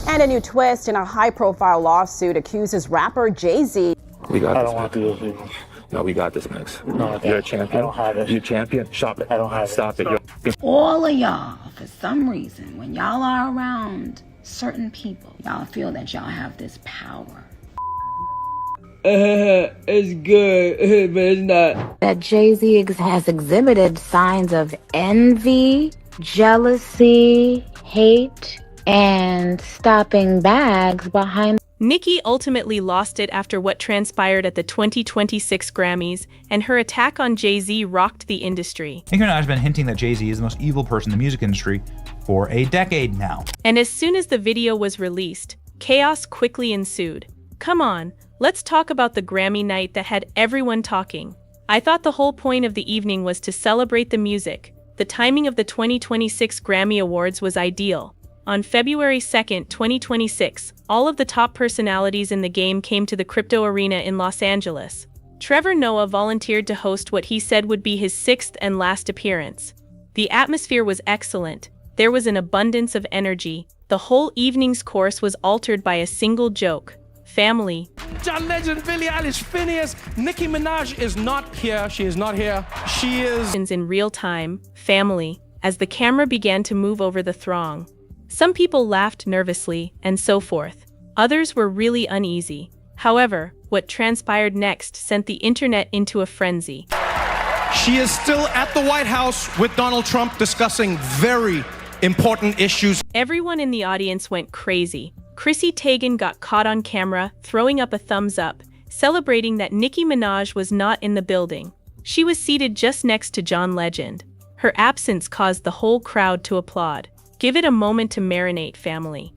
And a new twist in a high-profile lawsuit accuses rapper Jay-Z. We got I this. don't want to do this. No, we got this, Max. No, You're a champion. I don't have it. You're a champion. Stop it. I don't have it. Stop it. All of y'all, for some reason, when y'all are around certain people, y'all feel that y'all have this power. It's good, but it's not. That Jay-Z has exhibited signs of envy, jealousy, hate, and stopping bags behind. Nicki ultimately lost it after what transpired at the 2026 Grammys, and her attack on Jay-Z rocked the industry. Nicki Minaj has been hinting that Jay-Z is the most evil person in the music industry for a decade now. And as soon as the video was released, chaos quickly ensued. Come on, let's talk about the Grammy night that had everyone talking. I thought the whole point of the evening was to celebrate the music. The timing of the 2026 Grammy Awards was ideal. On February 2nd, 2026, all of the top personalities in the game came to the crypto arena in Los Angeles. Trevor Noah volunteered to host what he said would be his 6th and last appearance. The atmosphere was excellent. There was an abundance of energy. The whole evening's course was altered by a single joke. Family. John Legend, Billie Eilish, Phineas, Nicki Minaj is not here. She is not here. She is in real time. Family. As the camera began to move over the throng. Some people laughed nervously, and so forth. Others were really uneasy. However, what transpired next sent the internet into a frenzy. She is still at the White House with Donald Trump discussing very important issues. Everyone in the audience went crazy. Chrissy Teigen got caught on camera, throwing up a thumbs up, celebrating that Nicki Minaj was not in the building. She was seated just next to John Legend. Her absence caused the whole crowd to applaud. Give it a moment to marinate, family.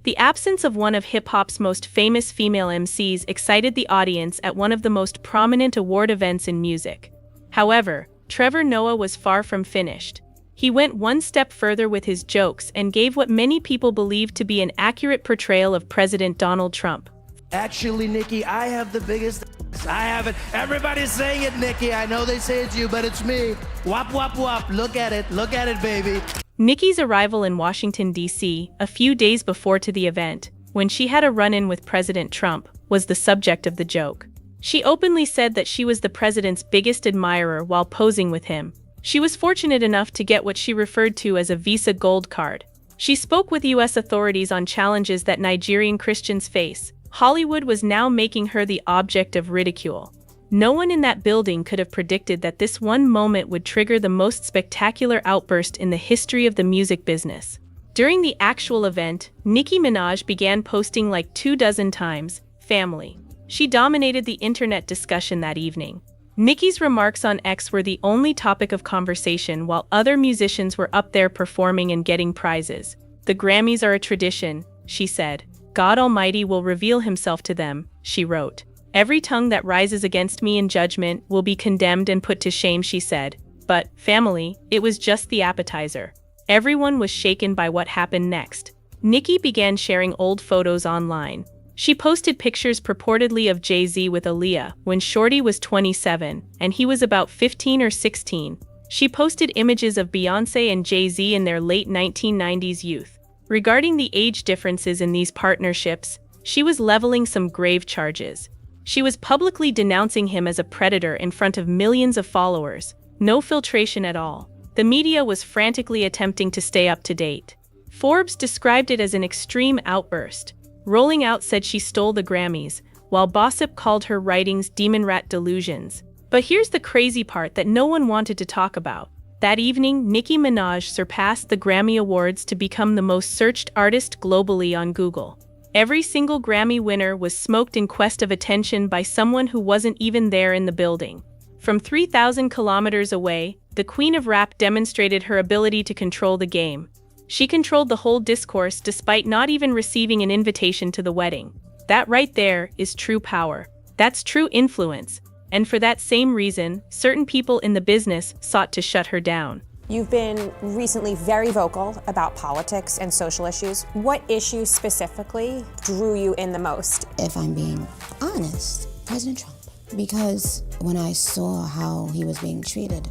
The absence of one of hip-hop's most famous female MCs excited the audience at one of the most prominent award events in music. However, Trevor Noah was far from finished. He went one step further with his jokes and gave what many people believed to be an accurate portrayal of President Donald Trump. Actually, Nicki, I have the biggest I have it. Everybody's saying it, Nicki. I know they say it's you, but it's me. Wop, wop, wop. Look at it, baby. Nicki's arrival in Washington, D.C., a few days before to the event, when she had a run-in with President Trump, was the subject of the joke. She openly said that she was the president's biggest admirer while posing with him. She was fortunate enough to get what she referred to as a Visa Gold card. She spoke with U.S. authorities on challenges that Nigerian Christians face. Hollywood was now making her the object of ridicule. No one in that building could have predicted that this one moment would trigger the most spectacular outburst in the history of the music business. During the actual event, Nicki Minaj began posting like 24 times, family. She dominated the internet discussion that evening. Nicki's remarks on X were the only topic of conversation while other musicians were up there performing and getting prizes. The Grammys are a tradition, she said. God Almighty will reveal himself to them, she wrote. Every tongue that rises against me in judgment will be condemned and put to shame, she said. But, family, it was just the appetizer. Everyone was shaken by what happened next. Nicki began sharing old photos online. She posted pictures purportedly of Jay-Z with Aaliyah when Shorty was 27 and he was about 15 or 16. She posted images of Beyoncé and Jay-Z in their late 1990s youth. Regarding the age differences in these partnerships, she was leveling some grave charges. She was publicly denouncing him as a predator in front of millions of followers. No filtration at all. The media was frantically attempting to stay up to date. Forbes described it as an extreme outburst. Rolling Out said she stole the Grammys, while Gossip called her writings demon rat delusions. But here's the crazy part that no one wanted to talk about. That evening, Nicki Minaj surpassed the Grammy Awards to become the most searched artist globally on Google. Every single Grammy winner was smoked in quest of attention by someone who wasn't even there in the building. From 3,000 kilometers away, the Queen of Rap demonstrated her ability to control the game. She controlled the whole discourse despite not even receiving an invitation to the wedding. That right there is true power. That's true influence. And for that same reason, certain people in the business sought to shut her down. You've been recently very vocal about politics and social issues. What issues specifically drew you in the most? If I'm being honest, President Trump. Because when I saw how he was being treated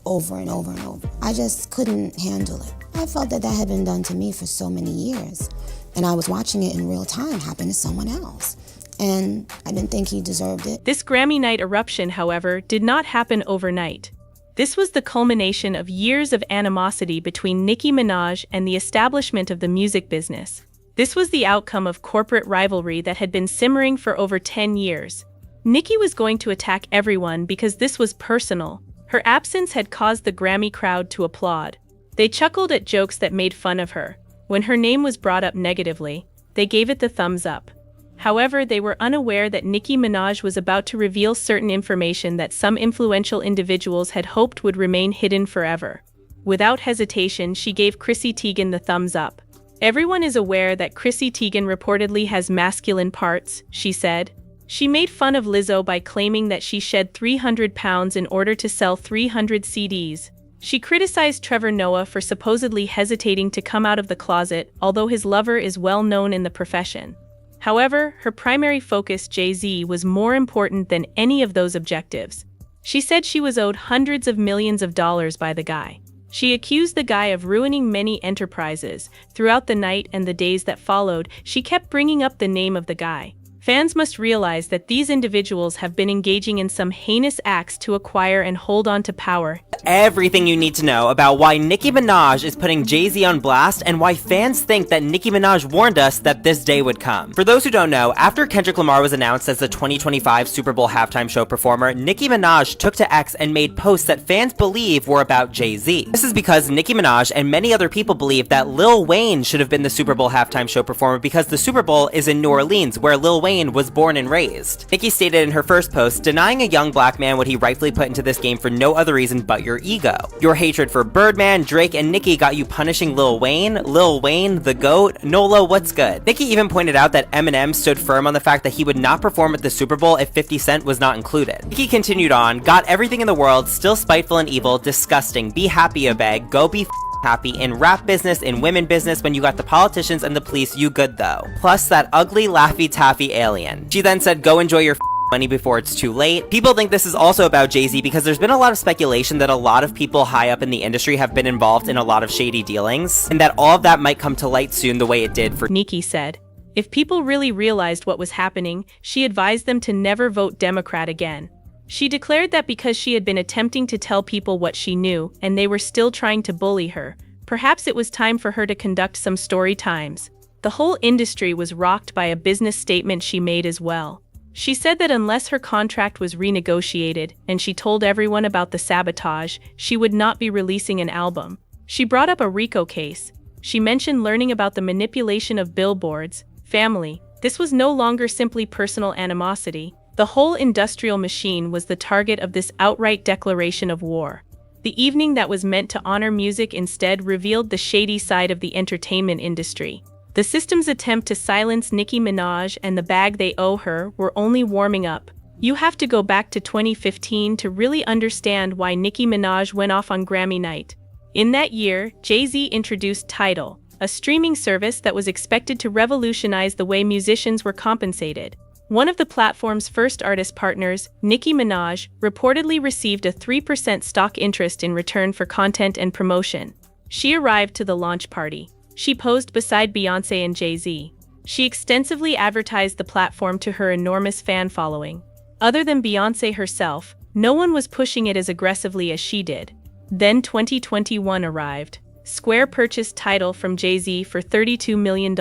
over and over and over, I just couldn't handle it. I felt that that had been done to me for so many years. And I was watching it in real time happen to someone else. And I didn't think he deserved it. This Grammy night eruption, however, did not happen overnight. This was the culmination of years of animosity between Nicki Minaj and the establishment of the music business. This was the outcome of corporate rivalry that had been simmering for over 10 years. Nicki was going to attack everyone because this was personal. Her absence had caused the Grammy crowd to applaud. They chuckled at jokes that made fun of her. When her name was brought up negatively, they gave it the thumbs up. However, they were unaware that Nicki Minaj was about to reveal certain information that some influential individuals had hoped would remain hidden forever. Without hesitation, she gave Chrissy Teigen the thumbs up. Everyone is aware that Chrissy Teigen reportedly has masculine parts, she said. She made fun of Lizzo by claiming that she shed 300 pounds in order to sell 300 CDs. She criticized Trevor Noah for supposedly hesitating to come out of the closet, although his lover is well known in the profession. However, her primary focus, Jay-Z, was more important than any of those objectives. She said she was owed hundreds of millions of dollars by the guy. She accused the guy of ruining many enterprises. Throughout the night and the days that followed, she kept bringing up the name of the guy. Fans must realize that these individuals have been engaging in some heinous acts to acquire and hold on to power. Everything you need to know about why Nicki Minaj is putting Jay-Z on blast and why fans think that Nicki Minaj warned us that this day would come. For those who don't know, after Kendrick Lamar was announced as the 2025 Super Bowl halftime show performer, Nicki Minaj took to X and made posts that fans believe were about Jay-Z. This is because Nicki Minaj and many other people believe that Lil Wayne should have been the Super Bowl halftime show performer because the Super Bowl is in New Orleans, where Lil Wayne was born and raised. Nicki stated in her first post, denying a young black man what he rightfully put into this game for no other reason but your ego. Your hatred for Birdman, Drake, and Nicki got you punishing Lil Wayne, the GOAT, Nola, what's good? Nicki even pointed out that Eminem stood firm on the fact that he would not perform at the Super Bowl if 50 Cent was not included. Nicki continued on, got everything in the world, still spiteful and evil, disgusting, be happy a bag, go be happy in rap business, in women business, when you got the politicians and the police, you good though. Plus that ugly Laffy Taffy alien. She then said, go enjoy your money before it's too late. People think this is also about Jay-Z because there's been a lot of speculation that a lot of people high up in the industry have been involved in a lot of shady dealings, and that all of that might come to light soon the way it did for Nicki said. If people really realized what was happening, she advised them to never vote Democrat again. She declared that because she had been attempting to tell people what she knew, and they were still trying to bully her, perhaps it was time for her to conduct some story times. The whole industry was rocked by a business statement she made as well. She said that unless her contract was renegotiated, and she told everyone about the sabotage, she would not be releasing an album. She brought up a RICO case. She mentioned learning about the manipulation of billboards, family. This was no longer simply personal animosity. The whole industrial machine was the target of this outright declaration of war. The evening that was meant to honor music instead revealed the shady side of the entertainment industry. The system's attempt to silence Nicki Minaj and the bag they owe her were only warming up. You have to go back to 2015 to really understand why Nicki Minaj went off on Grammy night. In that year, Jay-Z introduced Tidal, a streaming service that was expected to revolutionize the way musicians were compensated. One of the platform's first artist partners, Nicki Minaj, reportedly received a 3% stock interest in return for content and promotion. She arrived to the launch party. She posed beside Beyoncé and Jay-Z. She extensively advertised the platform to her enormous fan following. Other than Beyoncé herself, no one was pushing it as aggressively as she did. Then 2021 arrived. Square purchased Tidal from Jay-Z for $32 million.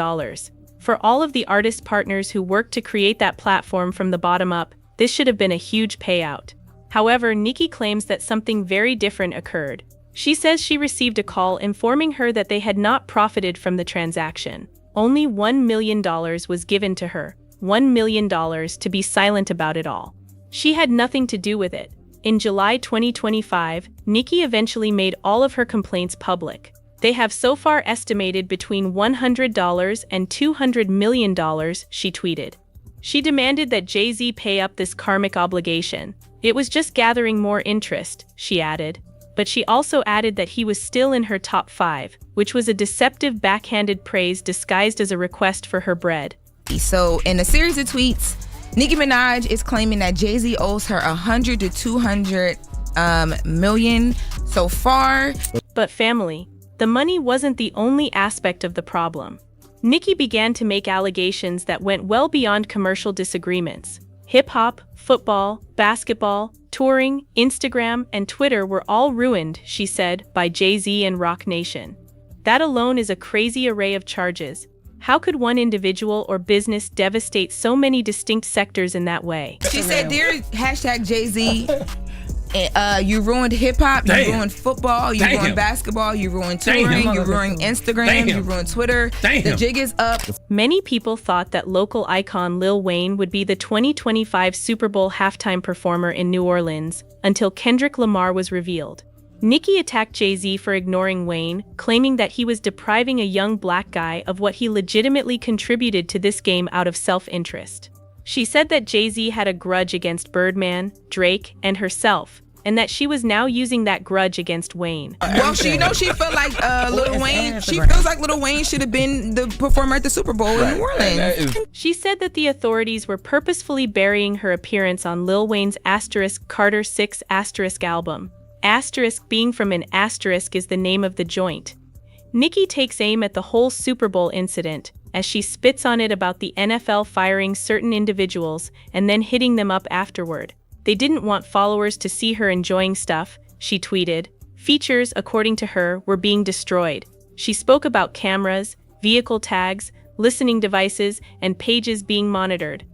For all of the artist partners who worked to create that platform from the bottom up, this should have been a huge payout. However, Nicki claims that something very different occurred. She says she received a call informing her that they had not profited from the transaction. Only $1 million was given to her, $1 million to be silent about it all. She had nothing to do with it. In July 2025, Nicki eventually made all of her complaints public. They have so far estimated between $100 and $200 million, she tweeted. She demanded that Jay-Z pay up this karmic obligation. It was just gathering more interest, she added. But she also added that he was still in her top 5, which was a deceptive backhanded praise disguised as a request for her bread. So in a series of tweets, Nicki Minaj is claiming that Jay-Z owes her $100 to $200 million so far. But family, the money wasn't the only aspect of the problem. Nicki began to make allegations that went well beyond commercial disagreements. Hip-hop, football, basketball, touring, Instagram, and Twitter were all ruined, she said, by Jay-Z and Roc Nation. That alone is a crazy array of charges. How could one individual or business devastate so many distinct sectors in that way? She said, "Dear #Jay-Z, you ruined hip-hop, you ruined football, you ruined basketball, you ruined touring, you ruined Instagram, you ruined Twitter. The jig is up." Many people thought that local icon Lil Wayne would be the 2025 Super Bowl halftime performer in New Orleans, until Kendrick Lamar was revealed. Nicki attacked Jay-Z for ignoring Wayne, claiming that he was depriving a young black guy of what he legitimately contributed to this game out of self-interest. She said that Jay-Z had a grudge against Birdman, Drake, and herself, and that she was now using that grudge against Wayne. Well, she felt like Lil Wayne. She feels like Lil Wayne should have been the performer at the Super Bowl in New Orleans. She said that the authorities were purposefully burying her appearance on Lil Wayne's Carter 6 album. Asterisk being from an asterisk is the name of the joint. Nicki takes aim at the whole Super Bowl incident, as she spits on it about the NFL firing certain individuals and then hitting them up afterward. They didn't want followers to see her enjoying stuff, she tweeted. Features, according to her, were being destroyed. She spoke about cameras, vehicle tags, listening devices, and pages being monitored.